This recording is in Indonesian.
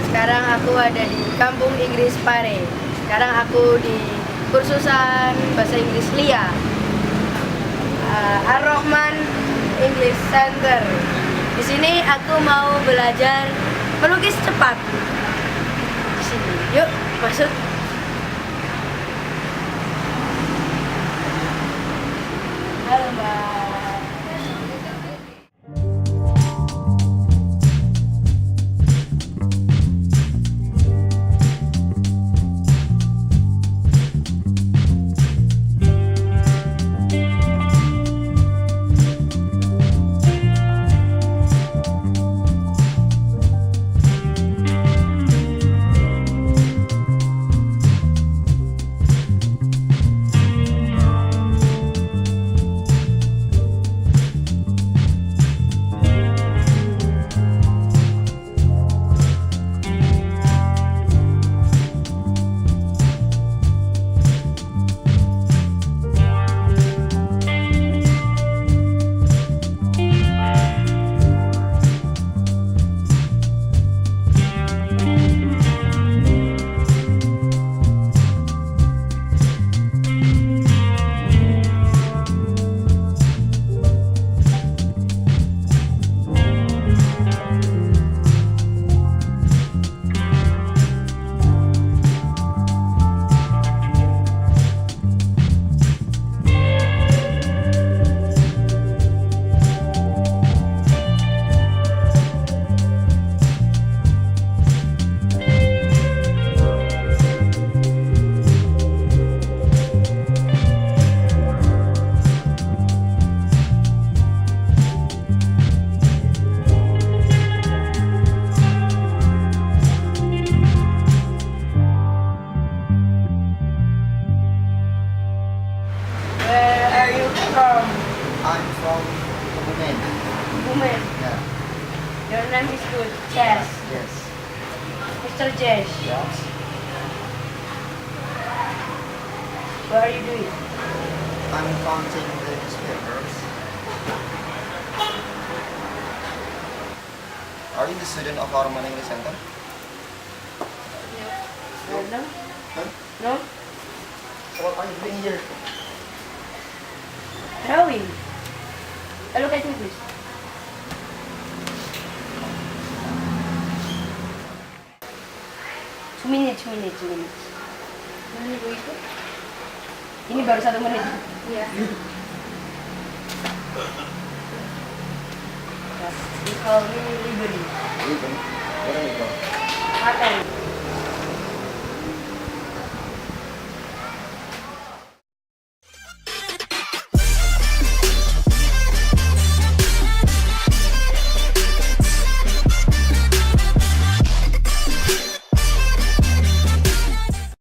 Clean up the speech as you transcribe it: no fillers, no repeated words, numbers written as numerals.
sekarang aku ada di Kampung Inggris Pare. Sekarang aku di kursusan bahasa Inggris LIA, Ar-Rahman English Center. Di sini aku mau belajar melukis cepat. Di sini, yuk masuk. Halo Mbak. I'm from Kebumen. Kebumen. Yeah. Your name is good. Chess. Yes. Mr. Chess. Yes. What are you doing? I'm counting the newspapers. Are you the student of our English Center? No. Huh? No? So what are you doing here? Drawing. Look at me, please. Two minutes. Menit itu? Ini baru 1 menit. Iya. You call me